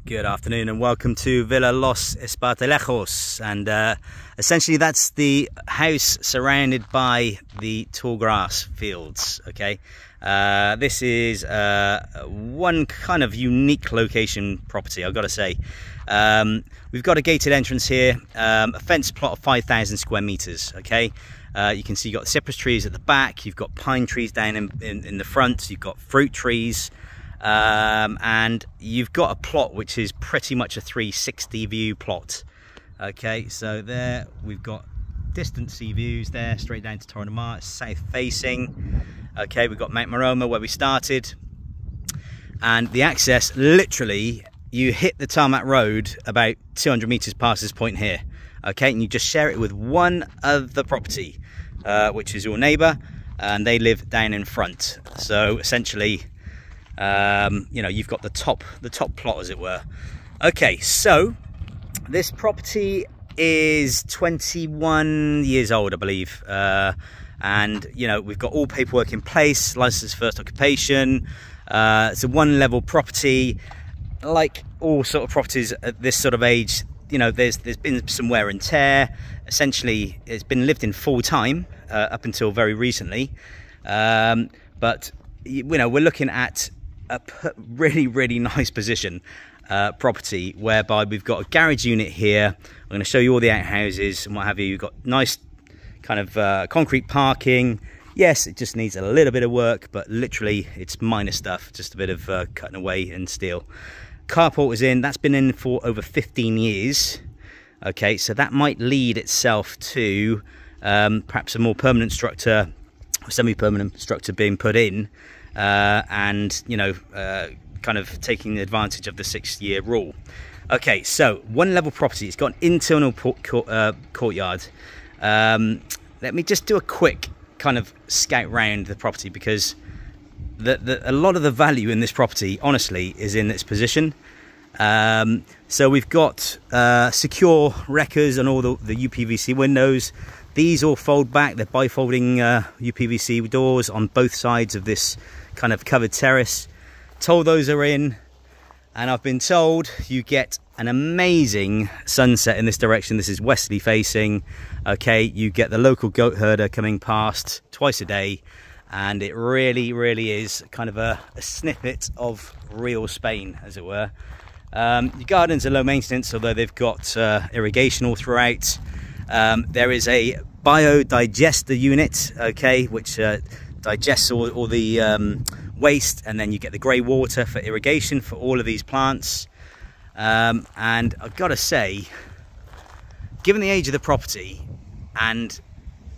Good afternoon and welcome to Villa Los Espartalejos, and essentially that's the house surrounded by the tall grass fields. Okay, this is one kind of unique location property, I've got to say. We've got a gated entrance here, a fenced plot of 5,000 square meters. Okay, you can see you've got cypress trees at the back, you've got pine trees down in the front, you've got fruit trees. And you've got a plot which is pretty much a 360 view plot. Okay, so there we've got distant sea views there straight down to Torre de Mar, south facing. Okay, we've got Mount Maroma where we started, and the access, literally you hit the tarmac road about 200 meters past this point here. Okay, and you just share it with one other property, which is your neighbor, and they live down in front. So essentially, you know, you've got the top plot, as it were. Okay, so this property is 21 years old, I believe, and you know, we've got all paperwork in place, license first occupation. It's a one level property. Like all sort of properties at this sort of age, you know, there's been some wear and tear. Essentially, it's been lived in full time up until very recently, but you know, we're looking at a really nice position property, whereby we've got a garage unit here. I'm going to show you all the outhouses and what have you. You've got nice kind of concrete parking. Yes, it just needs a little bit of work, but literally it's minor stuff, just a bit of cutting away and steel. Carport is in, that's been in for over 15 years. Okay, so that might lead itself to perhaps a more permanent structure, semi-permanent structure being put in. And you know, kind of taking advantage of the 6-year rule. Okay, so one level property. It's got an internal courtyard. Let me just do a quick kind of scout round the property, because a lot of the value in this property, honestly, is in its position. So we've got secure wreckers on all the UPVC windows. These all fold back. They're bifolding UPVC doors on both sides of this kind of covered terrace. Told those are in, and I've been told you get an amazing sunset in this direction. This is westerly facing. Okay, you get the local goat herder coming past twice a day, and it really is kind of a snippet of real Spain, as it were. Your gardens are low maintenance, although they've got irrigation all throughout. There is a biodigester unit, okay, which digests all the waste, and then you get the grey water for irrigation for all of these plants. And I've got to say, given the age of the property and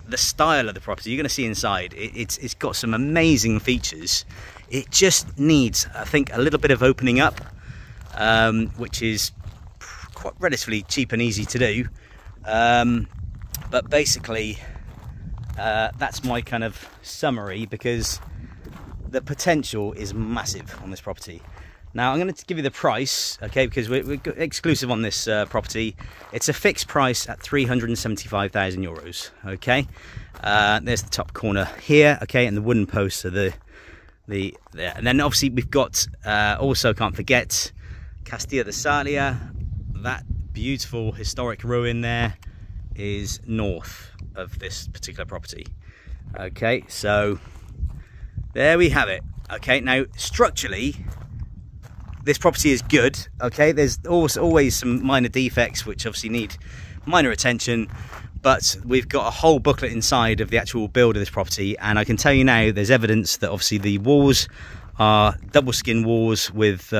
the style of the property, you're going to see inside, it's got some amazing features. It just needs, I think, a little bit of opening up, which is quite relatively cheap and easy to do. But basically, that's my kind of summary, because the potential is massive on this property. Now I'm going to give you the price, okay, because we're exclusive on this property. It's a fixed price at 375,000 euros. Okay, there's the top corner here, okay, and the wooden posts are there. And then obviously we've got also, can't forget, Castillo de Salia. That beautiful historic ruin there is north of this particular property. Okay, so there we have it. Okay, now structurally this property is good. Okay, there's always some minor defects which obviously need minor attention, but we've got a whole booklet inside of the actual build of this property, and I can tell you now there's evidence that obviously the walls are double skin walls with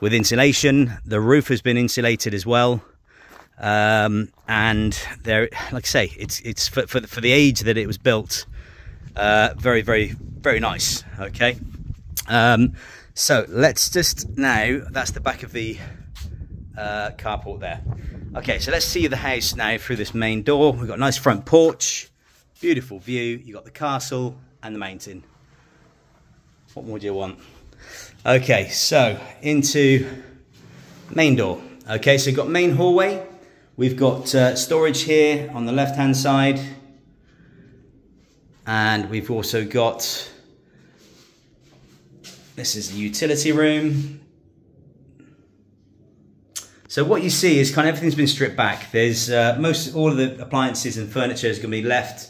insulation. The roof has been insulated as well. And there, like I say, it's for the age that it was built, very nice. Okay, so let's just, now that's the back of the carport there. Okay, so let's see the house now through this main door. We've got a nice front porch, beautiful view. You got the castle and the mountain. What more do you want? Okay, so into main door. Okay, so you've got main hallway. We've got storage here on the left hand side, and we've also got, this is the utility room, So what you see is kind of everything's been stripped back. There's all of the appliances and furniture is going to be left,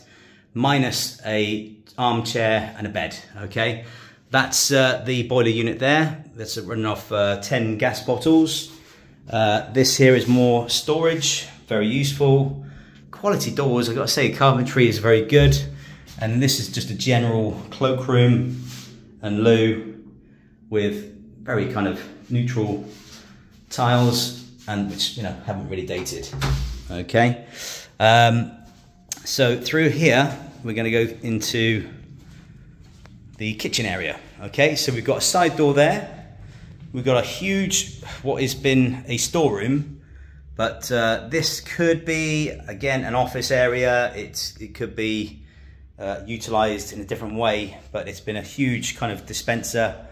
minus a armchair and a bed. Okay, that's the boiler unit there. That's running off 10 gas bottles. This here is more storage, very useful. Quality doors, I've got to say, carpentry is very good. And this is just a general cloakroom and loo with very kind of neutral tiles, and which, you know, haven't really dated. Okay, so through here we're going to go into the kitchen area. Okay, so we've got a side door there. We've got a huge, what has been a storeroom, but this could be, again, an office area. It could be utilized in a different way, but it's been a huge kind of dispenser,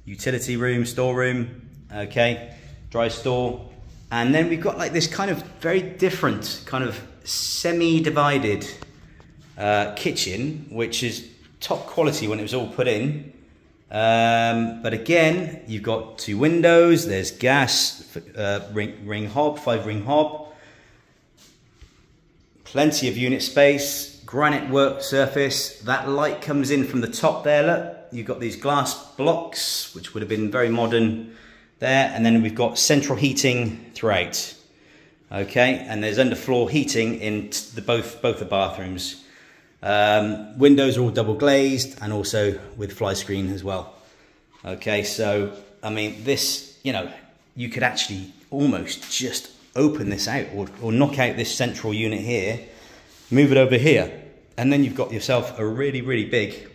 utility room, storeroom. Okay, dry store. And then we've got like this kind of very different kind of semi-divided kitchen, which is top quality when it was all put in. But again, you've got 2 windows, there's gas, ring hob, 5-ring hob, plenty of unit space, granite work surface. That light comes in from the top there, look. You've got these glass blocks, which would have been very modern there, and then we've got central heating throughout. Okay, and there's underfloor heating in both the bathrooms. Windows are all double glazed and also with fly screen as well. Okay, so I mean, this, you know, you could actually almost just open this out or knock out this central unit here, move it over here, and then you've got yourself a really, really big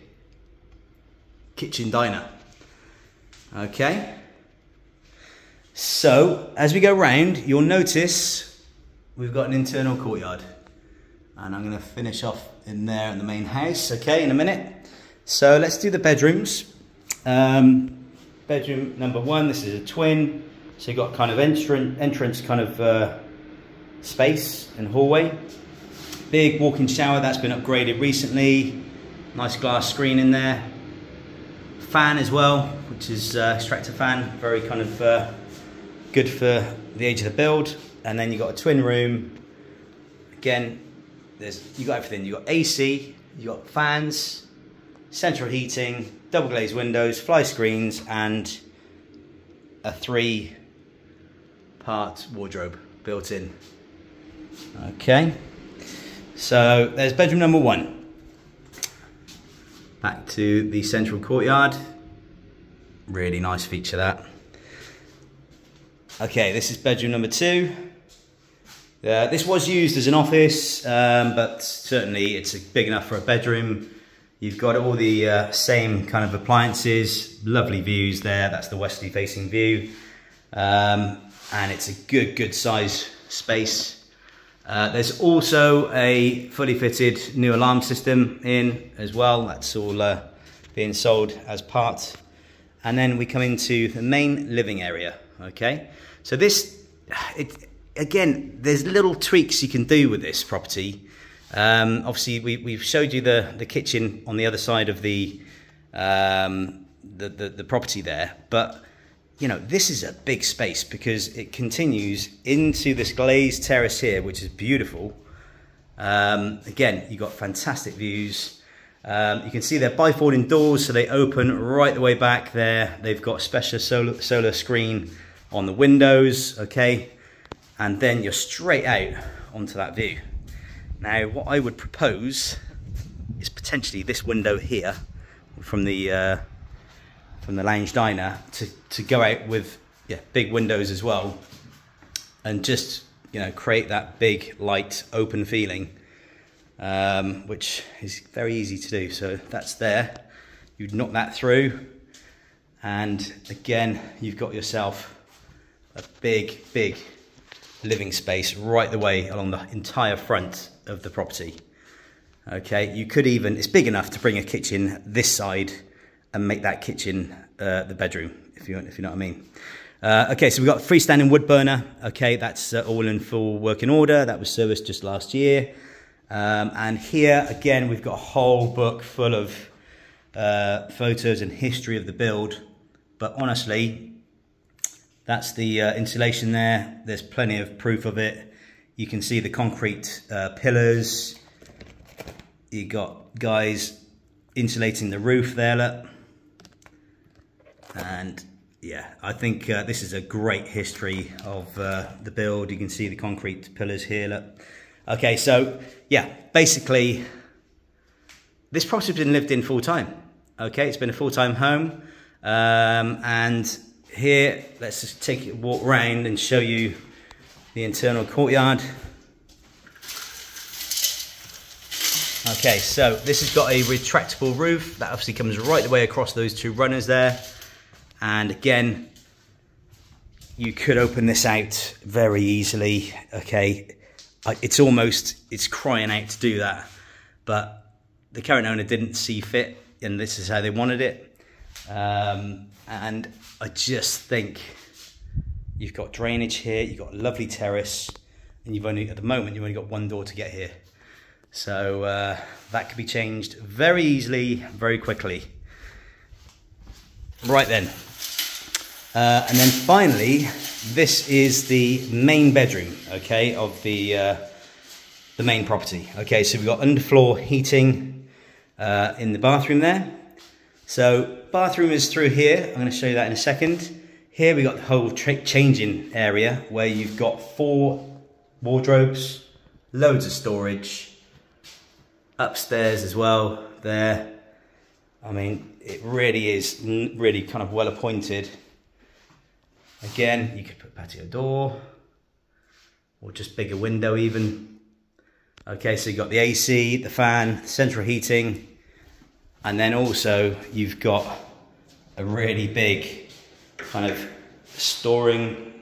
kitchen diner. Okay, so as we go round, you'll notice we've got an internal courtyard, and I'm going to finish off in there in the main house, okay, in a minute. So let's do the bedrooms. Bedroom number 1, this is a twin, so you've got kind of entrance kind of space and hallway. Big walk-in shower that's been upgraded recently. Nice glass screen in there. Fan as well, which is extractor fan, very kind of good for the age of the build. And then you've got a twin room. Again, you got everything. You got AC, you got fans, central heating, double glazed windows, fly screens, and a 3-part wardrobe built in. Okay, so there's bedroom number 1. Back to the central courtyard. Really nice feature, that. Okay, this is bedroom number 2. This was used as an office, but certainly it's big enough for a bedroom. You've got all the same kind of appliances, lovely views there. That's the westerly facing view. And it's a good size space. There's also a fully fitted new alarm system in as well. That's all being sold as part. And then we come into the main living area. Okay, so this, again, there's little tweaks you can do with this property. Obviously, we've showed you the kitchen on the other side of the property there, but you know, this is a big space because it continues into this glazed terrace here, which is beautiful. Again, you've got fantastic views. You can see they're bifolding doors, so they open right the way back there. They've got special solar screen on the windows, okay? And then you're straight out onto that view. Now, what I would propose is potentially this window here from the lounge diner to go out with big windows as well, and just, you know, create that big light open feeling, which is very easy to do. So that's there. You'd knock that through, and again, you've got yourself a big living space right the way along the entire front of the property. Okay, you could even, it's big enough to bring a kitchen this side and make that kitchen the bedroom, if you know what I mean. Okay, so we've got a freestanding wood burner. Okay, that's all in full working order. That was serviced just last year. And here again, we've got a whole book full of photos and history of the build. But honestly, That's the insulation there. There's plenty of proof of it. You can see the concrete pillars. You got guys insulating the roof there, look. And yeah, I think this is a great history of the build. You can see the concrete pillars here, look. Okay, so yeah, basically this property's been lived in full time. Okay, it's been a full-time home. And here, let's just take a walk around and show you the internal courtyard. Okay, so this has got a retractable roof that obviously comes right the way across those two runners there. And again, you could open this out very easily. Okay, it's crying out to do that, but the current owner didn't see fit, and this is how they wanted it. And I just think you've got drainage here, you've got a lovely terrace, and at the moment, you've only got one door to get here. So that could be changed very easily, very quickly. Right then. And then finally, this is the main bedroom, okay, of the main property. Okay, so we've got underfloor heating in the bathroom there. So bathroom is through here. I'm going to show you that in a second. Here we got the whole changing area where you've got 4 wardrobes, loads of storage, upstairs as well there. I mean, it really is really kind of well appointed. Again, you could put a patio door or just bigger window even. Okay, so you've got the AC, the fan, central heating, and then also you've got a really big kind of storing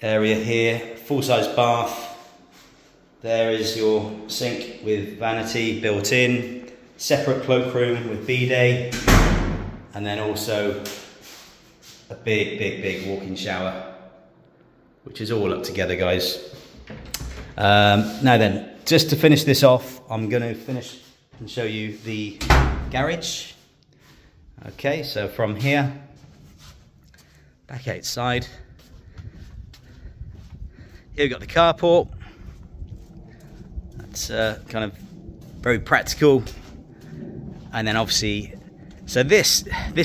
area here, full-size bath. There is your sink with vanity built in, separate cloakroom with bidet, and then also a big walk-in shower, which is all up together, guys. Now then, just to finish this off, I'm going to finish and show you the garage. Okay, so from here, back outside, here we've got the carport. That's kind of very practical. And then obviously, so this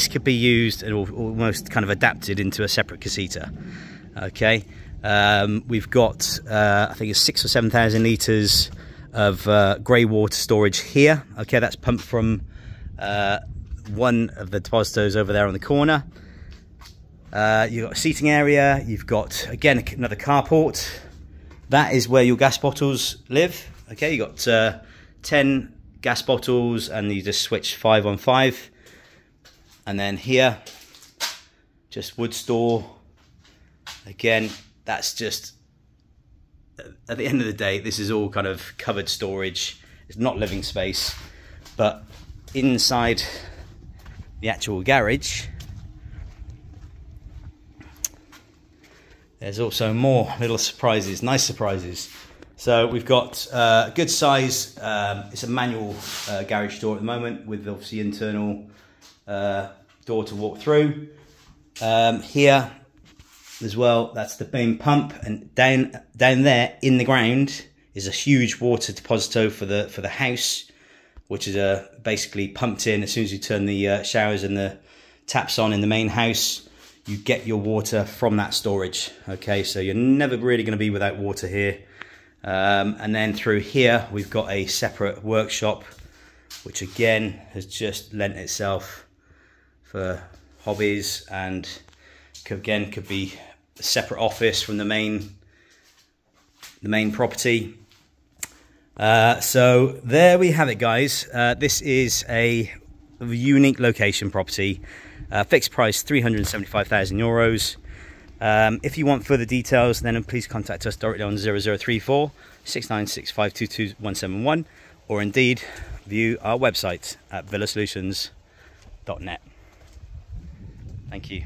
could be used and almost kind of adapted into a separate casita. Okay, we've got I think it's 6,000 or 7,000 litres of grey water storage here. Okay, that's pumped from one of the depositors over there on the corner. You've got a seating area. You've got, again, another carport. That is where your gas bottles live. Okay, you got 10 gas bottles, and you just switch 5 on 5. And then here, just wood store. Again, that's just, at the end of the day, this is all kind of covered storage. It's not living space, but inside the actual garage, there's also more little surprises, nice surprises. So we've got a good size, it's a manual garage door at the moment with obviously internal door to walk through. Here as well, that's the main pump, and down there in the ground is a huge water deposito for the house, which is basically pumped in as soon as you turn the showers and the taps on in the main house. You get your water from that storage. Okay, so you're never really going to be without water here. And then through here we've got a separate workshop, which again has just lent itself for hobbies, and could be a separate office from the main property. So there we have it, guys. This is a unique location property, fixed price €375,000. If you want further details, then please contact us directly on 0034 696 522 171, or indeed view our website at VillaSolutions.net. Thank you.